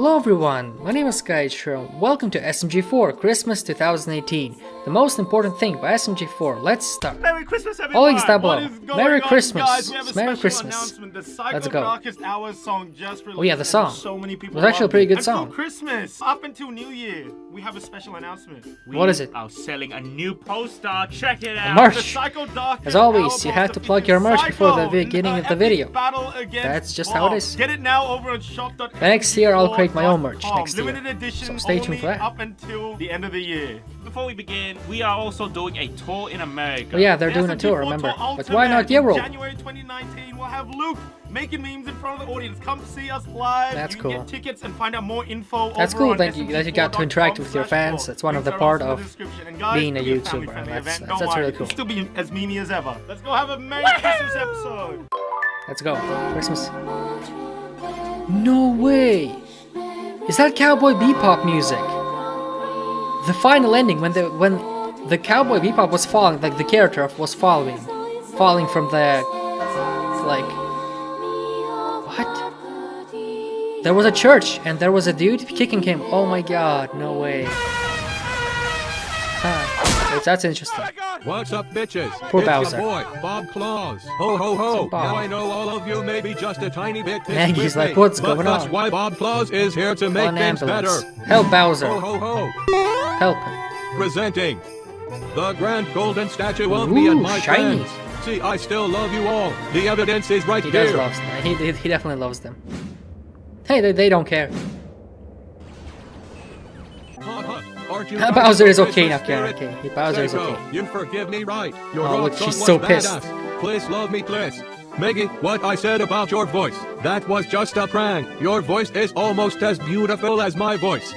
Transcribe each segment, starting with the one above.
Hello everyone, my name is Skychrew. Welcome to SMG4 Christmas 2018. The most important thing by SMG4. Let's start. Merry Christmas, everyone! All links down below. Merry Christmas. Guys, we have a Merry special Christmas. announcement. The Let's go. Darkest Hours song just released. Oh yeah, the song. So many people it was actually a pretty good and song. For Christmas, up until New Year, we have a special announcement. What is it? We are selling a new poster. Check it out. Merch. Darkest As always, Hour you have to poster plug your merch features before the Psycho, beginning of the epic video. battle against That's just how it is. Get it now over on shop.smg4.com. Next year I'll create my own merch next year. Limited edition So stay tuned only for that. up until the end of the year. Before we begin, we are also doing a tour in America. Oh yeah, they're doing a SMG4 tour, remember. Tour But why not Ultimate. Euro? In January 2019, we'll have Luke making memes in front of the audience. Come see us live. That's you cool. can get tickets and find out more info. That's over cool on that you got to interact with your fans. That's one of the Links are part also in of the description. And guys, being a it'll be YouTuber, family-friendly and event. that's Don't worry, really it'll cool. still be as memey as ever. Let's go have a Merry Christmas episode. Let's go. Christmas. No way! Is that Cowboy Bebop music? The final ending when the Cowboy Bebop was falling, like the character was falling from the what? There was a church and there was a dude kicking him. Oh my god, no way. Huh. Wait, that's interesting. What's up, bitches? Poor it's Bowser. Your boy, Bob Claus. Ho, ho, ho. Bob. Now I know all of you may be just a tiny bit pissed Maggie's with like, me, what's but going that's on? why Bob Claus is here to make An things ambulance. better. Help Bowser. Ho, ho, ho. Help him. Presenting the grand golden statue of Ooh, me and my shiny. friends. See, I still love you all. The evidence is right He here. does love them. He definitely loves them. Hey, they don't care. Aren't you Bowser is okay now, Christmas okay. spirit? Bowser is Psycho, okay. You forgive me, right? Your Oh, old look, song she's was so pissed. badass. Please love me, please. Maggie, what I said about your voice, that was just a prank. Your voice is almost as beautiful as my voice.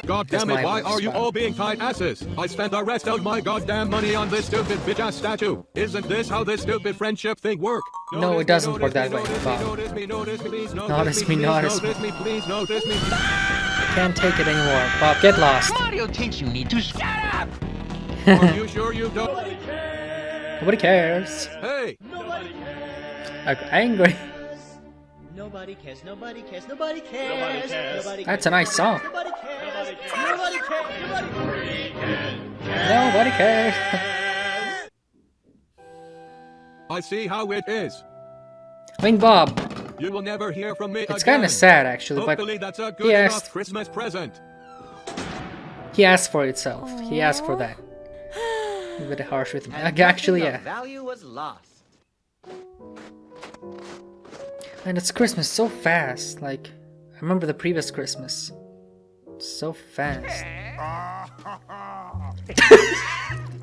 God That's damn it, my why voice, are you wow. all being tight asses? I spent the rest of my goddamn money on this stupid bitch-ass statue. Isn't this how this stupid friendship thing work? No, it doesn't work that way, Bob. Notice me, please, Notice me, please, notice me. notice me, please, notice me. Can't take it anymore. Bob, get lost. Mario thinks you need to shut up! Are you sure you don't? Nobody cares. Hey! I'm angry. Nobody cares, nobody cares, nobody cares. Nobody That's a nice song. Nobody cares. Nobody cares. Nobody cares. I see how it is. I mean, Bob, You will never hear from me it's again. kind of sad actually, but Hopefully that's a he good enough asked- Christmas present. he asked for itself. He asked for that. A bit harsh with him. Actually, yeah. Value was lost. And it's Christmas so fast. Like, I remember the previous Christmas. So fast.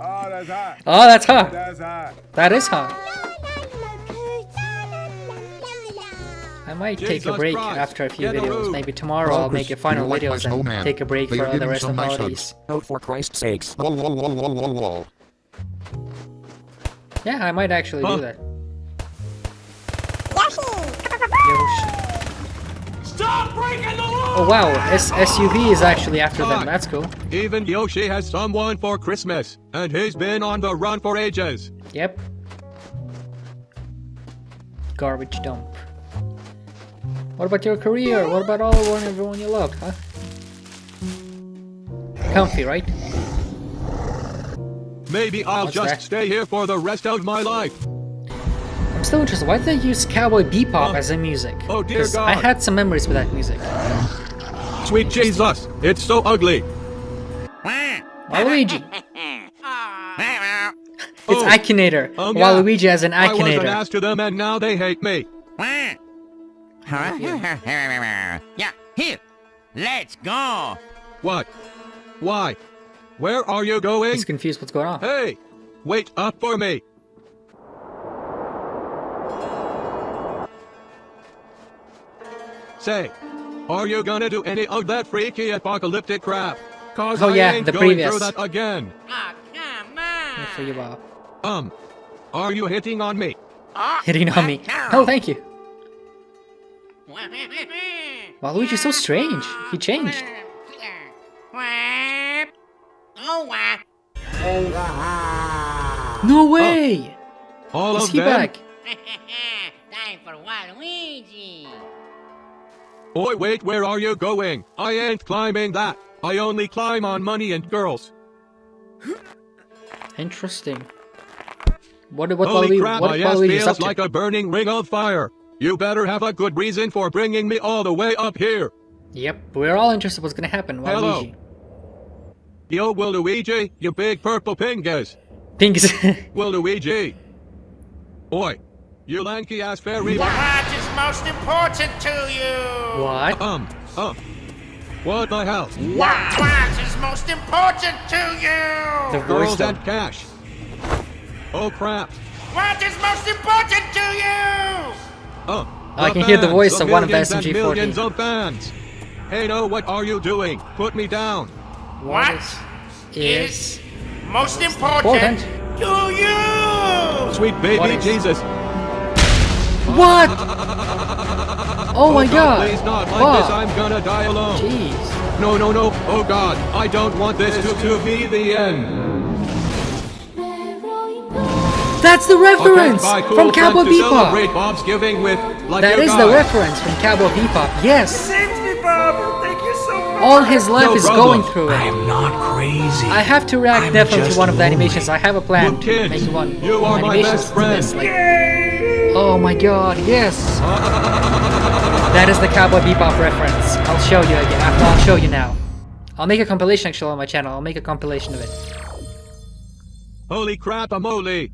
Oh, that's hot. Oh, that's hot. That's hot. That is hot. I might take a Jesus break Christ, after a few get a videos. room. Maybe tomorrow I'll make a final like my videos and snowman. take a break They for are the giving rest some of the nice holidays. Oh, for Christ's sakes. Lol, lol, lol, lol, lol, lol. Yeah, I might actually Huh? do that. Yoshi. Stop breaking the law! Oh wow, SUV is actually after them. Hi. That's cool. Even Yoshi has someone for Christmas, and he's been on the run for ages. Yep. Garbage dump. What about your career? What about everyone you loved, huh? Comfy, right? Maybe I'll What's just that? stay here for the rest of my life. I'm still interested. Why did they use Cowboy Bebop as a music? Oh, dear 'Cause I God. had some memories with that music. Sweet Jesus, it's so ugly. Waluigi. It's Oh, Akinator. yeah. Waluigi as an I was an Akinator. ass to them, and now they hate me. Yeah, here. Let's go. What? Why? Where are you going? He's confused what's going on. Hey, wait up for me. Say, are you gonna do any of that freaky apocalyptic crap? Cause Oh, I yeah, ain't the going previous. through that again. Ah, come on. Good for you, Bob. Are you hitting on me? Hitting on me. Oh, thank you. Waluigi's so strange. He changed. Oh, No way! All Is of he them? back? Time for Waluigi. Oi, wait, where are you going? I ain't climbing that. I only climb on money and girls. Interesting. What Holy crap, my ass Waluigi is up feels to? like a burning ring of fire. You better have a good reason for bringing me all the way up here. Yep, we're all interested what's gonna happen, Hello. Waluigi. Yo, Waluigi, you big purple pingus. Pinks. Waluigi. Oi, you lanky ass fairy. What is most important to you? What? What the hell? What is most important to you? The voice Girls though. and cash. Oh crap. What is most important to you? I can hear the voice of one of the millions and SMG4 millions team. of fans. Hey, no, what are you doing? Put me down. What Is most important to you? Sweet baby What is- Jesus. what? Oh my god! Please not like Fuck. this, I'm gonna die alone. Jeez. No, no, no. Oh god, I don't want this to be the end. That's the reference Okay, bye, cool from Cowboy friends to celebrate Bebop. Bob's giving with like That you is guys. the reference from Cowboy Bebop. Yes. Thanks me, Bob. Thank you so much. All his life No is problem. going through it. I'm not crazy. I have to react I'm definitely to just one of the lonely. animations. I have a plan Look, to kids, make one. you are my animations best to friend. this, like- oh my god, yes. That is the Cowboy Bebop reference. I'll show you again. I'll show you now. I'll make a compilation actually on my channel. I'll make a compilation of it. Holy crap, amole.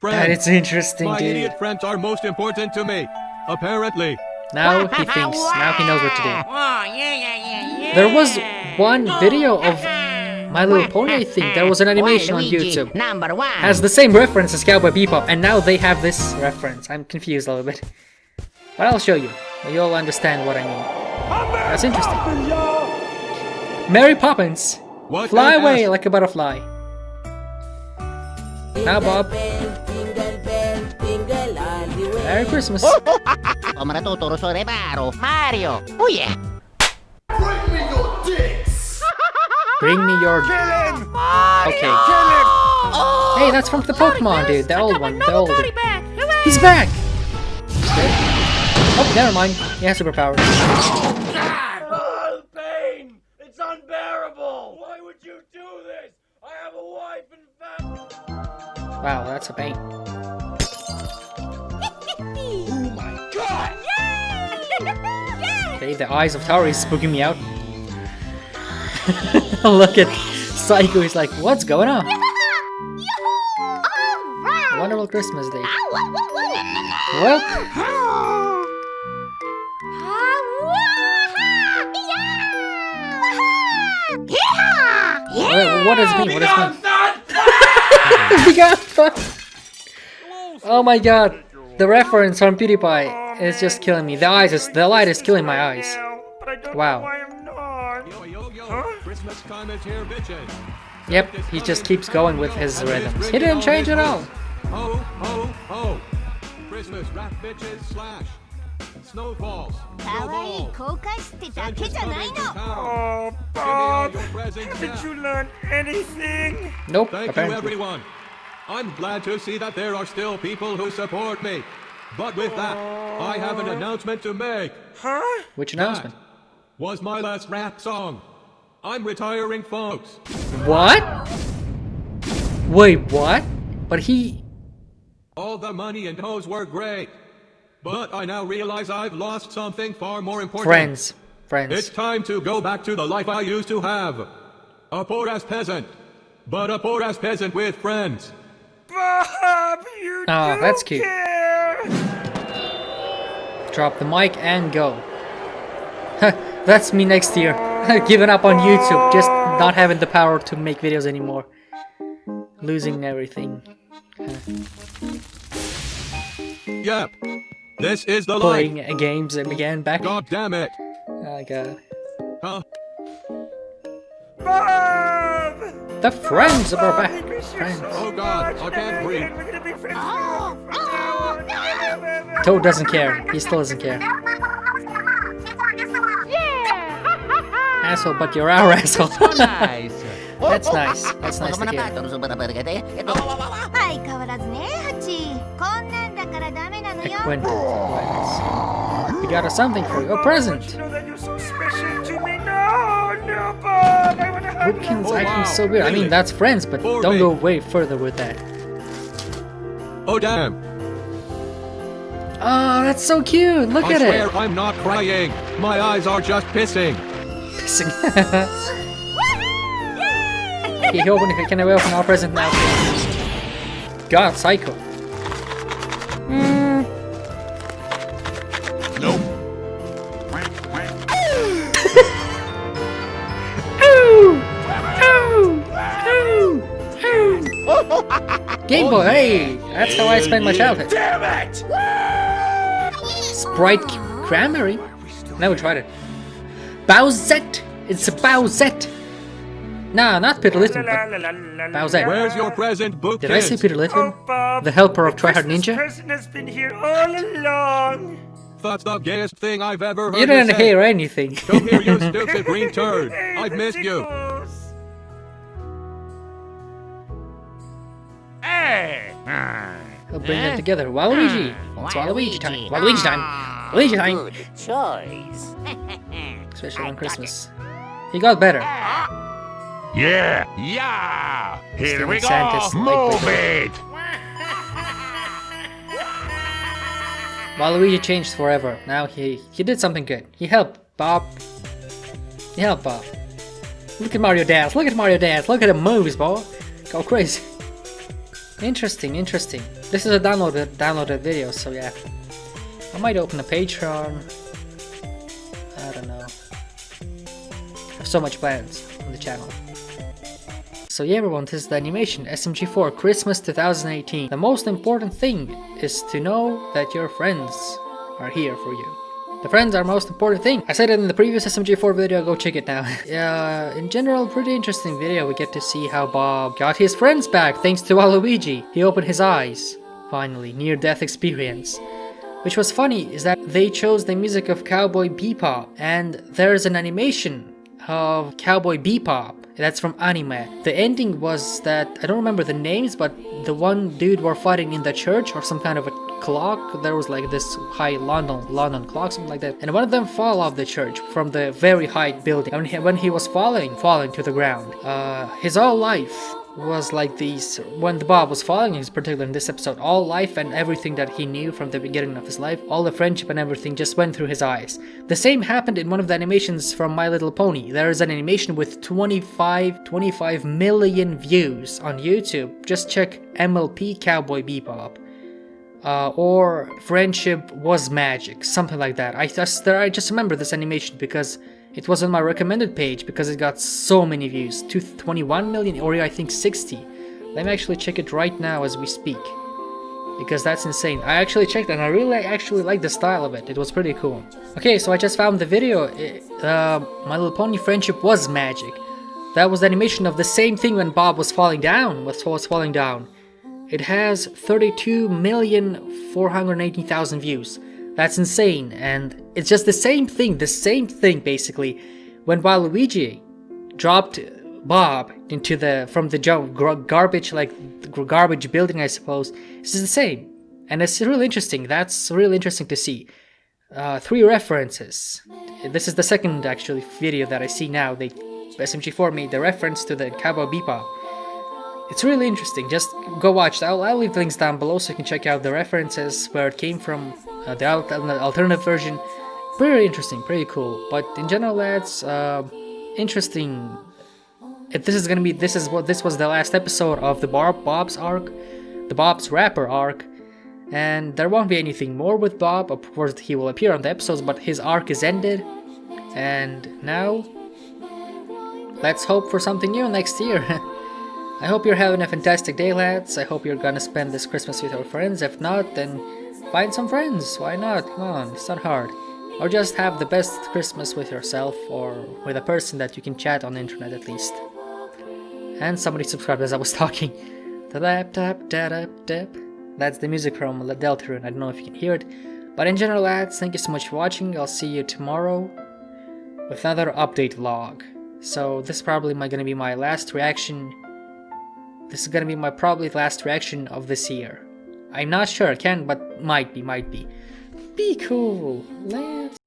That Friends, is interesting, my dude. idiot friends are most important to me. Apparently. Now he thinks. Now he knows what to do. Oh, yeah. There was one video of My Little Pony, I think. There was an animation on YouTube. Number one. Has the same reference as Cowboy Bebop, and now they have this reference. I'm confused a little bit. But I'll show you. You'll understand what I mean. That's interesting. Mary Poppins! What Fly an away ass. like a butterfly. Now, Bob. Merry Christmas. Mario. Oh yeah. Bring me your... Okay. Hey, that's from the Pokemon, dude. The old one. The old one. He's back! Oh, never mind. He has superpowers. Oh, pain! It's unbearable! Why would you do this? I have a wife and family. Wow, that's a pain. Oh my god! Okay, the eyes of Tauri is spooking me out. Look at Psycho, he's like, what's going on? Wonderful Christmas Day. Well, what does it mean? What does it mean? We got fun. Oh my god, the reference from PewDiePie is just killing me. The light is killing my eyes. But I don't Wow. know why I'm not. Yo. Christmas time is here, bitches. Yep, he just keeps going with his rhythms. He didn't change at all. Ho, ho, ho. Christmas rap bitches slash. Snowfalls. Snowballs. Santa's coming to town. Oh, Give me all Bob! your presents Haven't now. you learned anything? Nope, Thank you, apparently. everyone. I'm glad to see that there are still people who support me. But with that, I have an announcement to make. Huh? Which announcement? Was my last rap song. I'm retiring, folks. What? Wait, what? But he... All the money and hoes were great. But I now realize I've lost something far more important. Friends. It's Friends. time to go back to the life I used to have. A poor-ass peasant. But a poor-ass peasant with friends. Bob, you Ah, don't that's cute. care. Drop the mic and go. That's me next year. Giving up on YouTube. Just not having the power to make videos anymore. Losing everything. Yep. This is the life. Playing games again back. God damn it. Oh god. Huh? Bob! The friends are back. I miss you Friends. so Oh god, much. I can't breathe. We're gonna be friends from now on. Toad doesn't care. He still doesn't care. Asshole, but you're our asshole. Nice. That's nice. That's nice to hear. 相変わらずねハチこんなんだからダメなのよ Equin. We got us something for you. A present! You know that you're so special to me. No, Bob. I wanna hug you. Bookins Oh, acting wow, so weird. I mean, really? that's friends, but For don't me. go way further with that. Oh damn! Oh, that's so cute! Look I at swear it! I'm not crying. My eyes are just pissing. Pissing. Can I open our present now, please? God, psycho. Nope. Game Boy, hey! That's how I spend my childhood. Damn it! Sprite Cranberry? Never tried it. Bowsette! It's a Bowsette! Nah, not Peter Litton, but Bowsette. Where's your present, book Did I say kids? Peter Litton? Oh, Bob. The helper of The Tryhard Christmas Ninja? present has been here all along. That's the gayest thing I've ever heard You didn't say. hear anything. Come here, you stupid green turd. I've missed you. Tickles. Hey. We'll bring them together. Waluigi! It's Waluigi time. Waluigi time! Waluigi time! Good choice. Especially on Christmas. He got better. Yeah. Yeah. Here Stealing we go. Santa's Move like- it. Waluigi changed forever. Now he did something good. He helped Bob. He helped Bob. Look at Mario dance. Look at Mario dance. Look at the moves, boy. Go crazy. Interesting, interesting. This is a downloaded video, so yeah. I might open a Patreon. I don't know. I have so much plans on the channel. So yeah everyone, this is the animation SMG4 Christmas 2018. The most important thing is to know that your friends are here for you. The friends are most important thing. I said it in the previous SMG4 video, go check it now. Yeah, in general, pretty interesting video. We get to see how Bob got his friends back thanks to Waluigi. He opened his eyes, finally, near-death experience. Which was funny is that they chose the music of Cowboy Bebop, and there's an animation of Cowboy Bebop that's from anime. The ending was that, I don't remember the names, but the one dude were fighting in the church or some kind of a clock. There was like this high London clock, something like that, and one of them fell off the church from the very high building. And when he was falling to the ground, his whole life was like these. When the Bob was falling, in particular in this episode, all life and everything that he knew from the beginning of his life, all the friendship and everything just went through his eyes. The same happened in one of the animations from My Little Pony. There is an animation with 25 million views on YouTube. Just check MLP Cowboy Bebop. Or Friendship Was Magic, something like that. I just remember this animation because it was on my recommended page because it got so many views. 21 million, or I think 60. Let me actually check it right now as we speak, because that's insane. I actually checked and I really actually like the style of it. It was pretty cool. Okay, so I just found the video. My Little Pony Friendship Was Magic. That was the animation of the same thing when Bob was falling down. Was falling down. It has 32,480,000 views. That's insane, and it's just the same thing basically. When Waluigi dropped Bob into from the garbage, like garbage building, I suppose, it's the same, and it's really interesting. That's really interesting to see. 3 references. This is the second actually video that I see now. SMG4 made the reference to the Cowboy Bebop. It's really interesting. Just go watch. I'll leave links down below so you can check out the references, where it came from, the alternative version. Pretty interesting, pretty cool. But in general, that's interesting. This was the last episode of the Bob's arc, the Bob's rapper arc, and there won't be anything more with Bob. Of course, he will appear on the episodes, but his arc is ended, and now let's hope for something new next year. I hope you're having a fantastic day, lads. I hope you're gonna spend this Christmas with your friends. If not, then find some friends. Why not? Come on, it's not hard. Or just have the best Christmas with yourself, or with a person that you can chat on the internet at least. And somebody subscribed as I was talking. That's the music from Deltarune. I don't know if you can hear it. But in general, lads, thank you so much for watching. I'll see you tomorrow with another update vlog. So this is probably gonna be my last reaction. This is gonna be my probably last reaction of this year. I'm not sure, but might be. Be cool. Let's